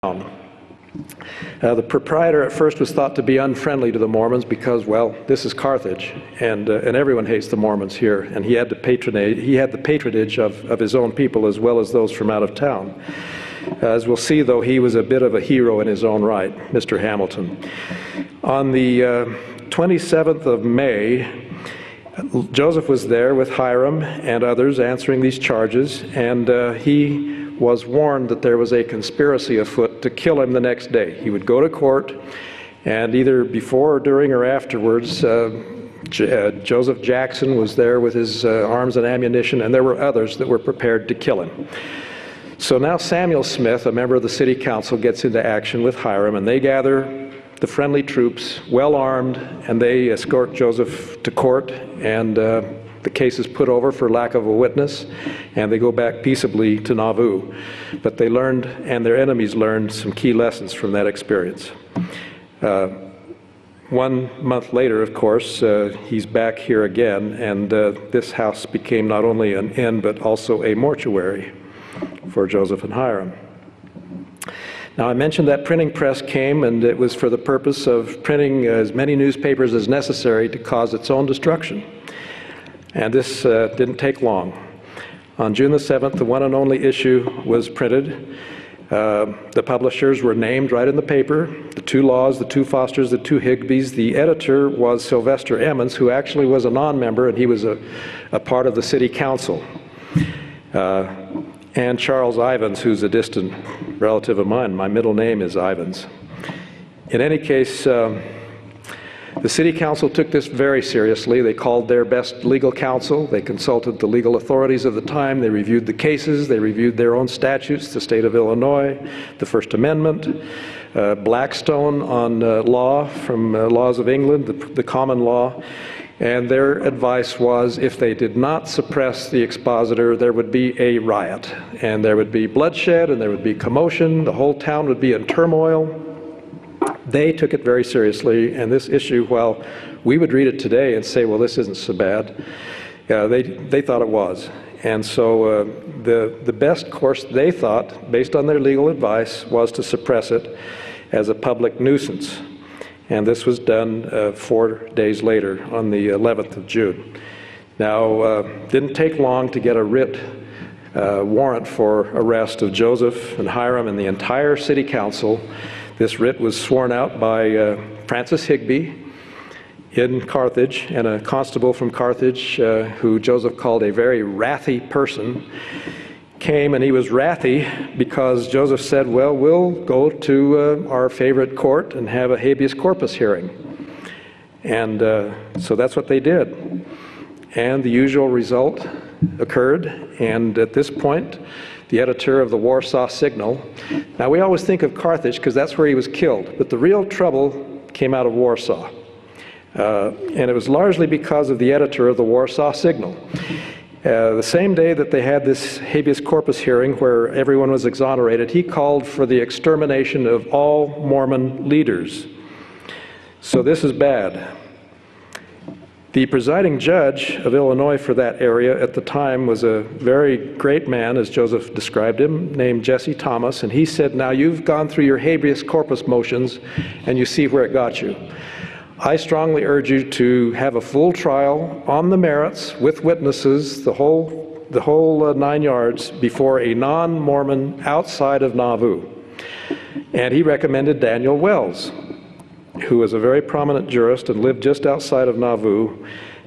The proprietor at first was thought to be unfriendly to the Mormons because, well, this is Carthage, and everyone hates the Mormons here, and he had the patronage of his own people as well as those from out of town. As we'll see, though, he was a bit of a hero in his own right, Mr. Hamilton. On the 27th of May, Joseph was there with Hiram and others answering these charges, and he was warned that there was a conspiracy afoot to kill him the next day. He would go to court, and either before, during, or afterwards, Joseph Jackson was there with his arms and ammunition, and there were others that were prepared to kill him. So now Samuel Smith, a member of the city council, gets into action with Hiram, and they gather the friendly troops, well armed, and they escort Joseph to court, and the case is put over for lack of a witness, and they go back peaceably to Nauvoo. But they learned, and their enemies learned, some key lessons from that experience. 1 month later, of course, he's back here again, and this house became not only an inn, but also a mortuary for Joseph and Hiram. Now, I mentioned that printing press came, and it was for the purpose of printing as many newspapers as necessary to cause its own destruction. And this didn't take long. On June the 7th, the one and only issue was printed. The publishers were named right in the paper, the two Laws, the two Fosters, the two Higbees. The editor was Sylvester Emmons, who actually was a non-member, and he was a part of the city council. And Charles Ivans, who's a distant relative of mine. My middle name is Ivans. In any case, the city council took this very seriously. They called their best legal counsel. They consulted the legal authorities of the time. They reviewed the cases. They reviewed their own statutes, the state of Illinois, the First Amendment, Blackstone on law from laws of England, the common law. And their advice was, if they did not suppress the expositor, there would be a riot, and there would be bloodshed, and there would be commotion. The whole town would be in turmoil. They took it very seriously, and this issue, while we would read it today and say, well, this isn't so bad, they thought it was. And so the best course they thought, based on their legal advice, was to suppress it as a public nuisance. And this was done 4 days later, on the 11th of June. Now, didn't take long to get a writ warrant for arrest of Joseph and Hiram and the entire city council. This writ was sworn out by Francis Higbee in Carthage, and a constable from Carthage, who Joseph called a very wrathy person, came, and he was wrathy because Joseph said, well, we'll go to our favorite court and have a habeas corpus hearing. And so that's what they did. And the usual result occurred, and at this point, the editor of the Warsaw Signal. Now, we always think of Carthage because that's where he was killed, but the real trouble came out of Warsaw. And it was largely because of the editor of the Warsaw Signal. The same day that they had this habeas corpus hearing where everyone was exonerated, he called for the extermination of all Mormon leaders. So this is bad. The presiding judge of Illinois for that area at the time was a very great man, as Joseph described him, named Jesse Thomas, and he said, now you've gone through your habeas corpus motions and you see where it got you. I strongly urge you to have a full trial on the merits with witnesses, the whole 9 yards, before a non-Mormon outside of Nauvoo. And he recommended Daniel Wells, who was a very prominent jurist and lived just outside of Nauvoo.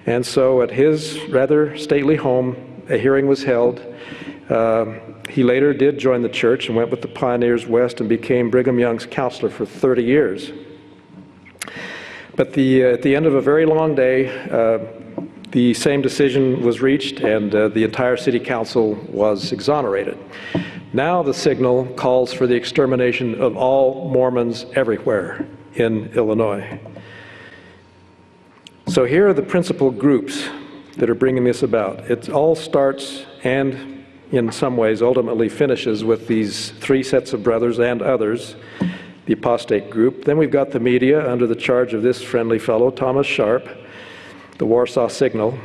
And so at his rather stately home, a hearing was held. He later did join the church and went with the Pioneers West and became Brigham Young's counselor for 30 years. But at the end of a very long day, the same decision was reached, and the entire city council was exonerated. Now the Signal calls for the extermination of all Mormons everywhere in Illinois. So here are the principal groups that are bringing this about. It all starts and in some ways ultimately finishes with these 3 sets of brothers and others, the apostate group. Then we've got the media under the charge of this friendly fellow, Thomas Sharp, the Warsaw Signal.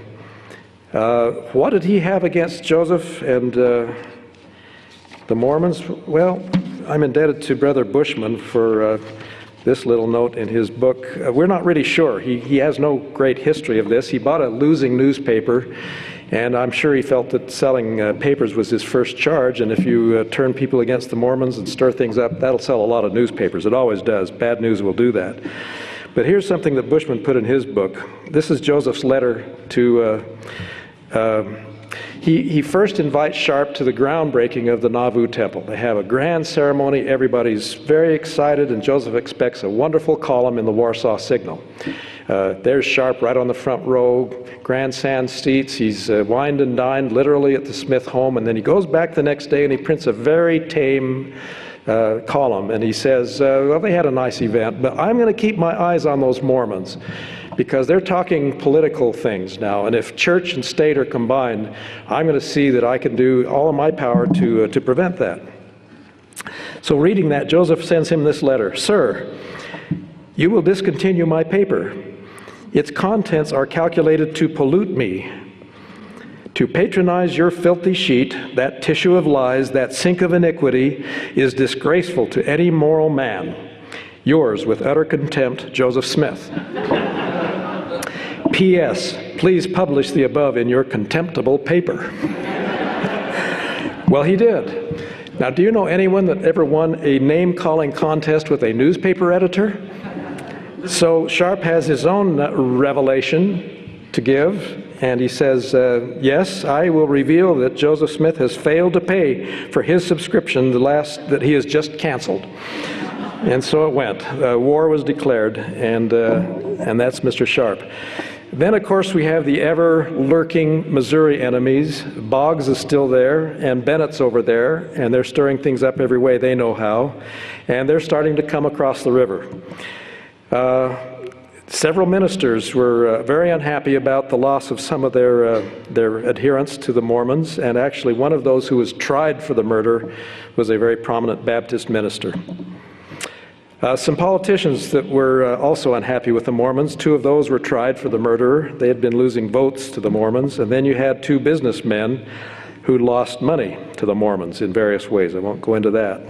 What did he have against Joseph and the Mormons? Well, I'm indebted to Brother Bushman for this little note in his book. We're not really sure. He has no great history of this. He bought a losing newspaper, and I'm sure he felt that selling papers was his first charge, and if you turn people against the Mormons and stir things up, that'll sell a lot of newspapers. It always does. Bad news will do that. But here's something that Bushman put in his book. This is Joseph's letter to... He first invites Sharp to the groundbreaking of the Nauvoo Temple. They have a grand ceremony. Everybody's very excited, and Joseph expects a wonderful column in the Warsaw Signal. There's Sharp right on the front row, grandstand seats. He's wined and dined literally at the Smith home, and then he goes back the next day and he prints a very tame column, and he says, well, they had a nice event, but I'm going to keep my eyes on those Mormons, because they're talking political things now, and if church and state are combined, I'm going to see that I can do all of my power to prevent that. So reading that, Joseph sends him this letter. Sir, you will discontinue my paper. Its contents are calculated to pollute me. To patronize your filthy sheet, that tissue of lies, that sink of iniquity, is disgraceful to any moral man. Yours, with utter contempt, Joseph Smith. P.S. Please publish the above in your contemptible paper. Well, he did. Now, do you know anyone that ever won a name-calling contest with a newspaper editor? So Sharp has his own revelation to give, and he says, yes, I will reveal that Joseph Smith has failed to pay for his subscription, the last that he has just canceled. And so it went. War was declared, and that's Mr. Sharp. Then, of course, we have the ever-lurking Missouri enemies. Boggs is still there, and Bennett's over there, and they're stirring things up every way they know how, and they're starting to come across the river. Several ministers were very unhappy about the loss of some of their adherents to the Mormons, and actually one of those who was tried for the murder was a very prominent Baptist minister. Some politicians that were also unhappy with the Mormons, two of those were tried for the murder. They had been losing votes to the Mormons. And then you had two businessmen who lost money to the Mormons in various ways. I won't go into that.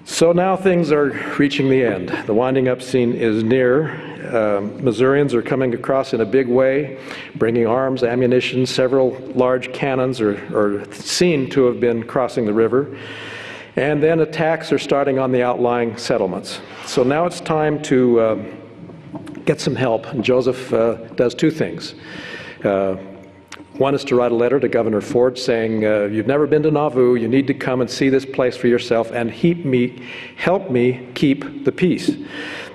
So now things are reaching the end. The winding up scene is near. Missourians are coming across in a big way, bringing arms, ammunition. Several large cannons are seen to have been crossing the river. And then attacks are starting on the outlying settlements. So now it's time to get some help. And Joseph does two things. One is to write a letter to Governor Ford saying, you've never been to Nauvoo, you need to come and see this place for yourself and help me keep the peace.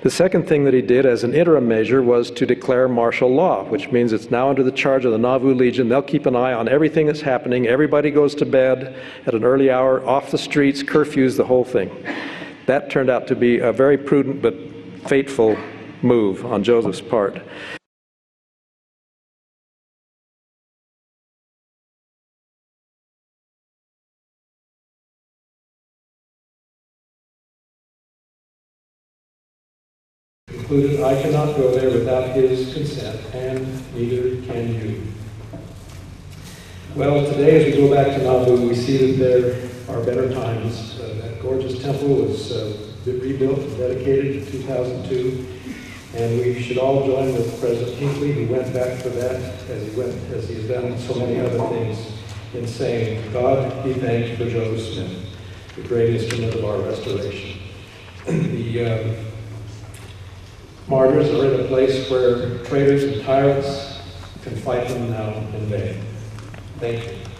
The second thing that he did as an interim measure was to declare martial law, which means it's now under the charge of the Nauvoo Legion. They'll keep an eye on everything that's happening. Everybody goes to bed at an early hour, off the streets, curfews, the whole thing. That turned out to be a very prudent but fateful move on Joseph's part. Concluded, I cannot go there without his consent, and neither can you. Well, today as we go back to Nauvoo, we see that there are better times. That gorgeous temple was rebuilt and dedicated in 2002, and we should all join with President Hinckley, who went back for that, as he has done so many other things, in saying, God be thanked for Joseph Smith, the great instrument of our restoration. The martyrs are in a place where traitors and tyrants can fight them now in vain. Thank you.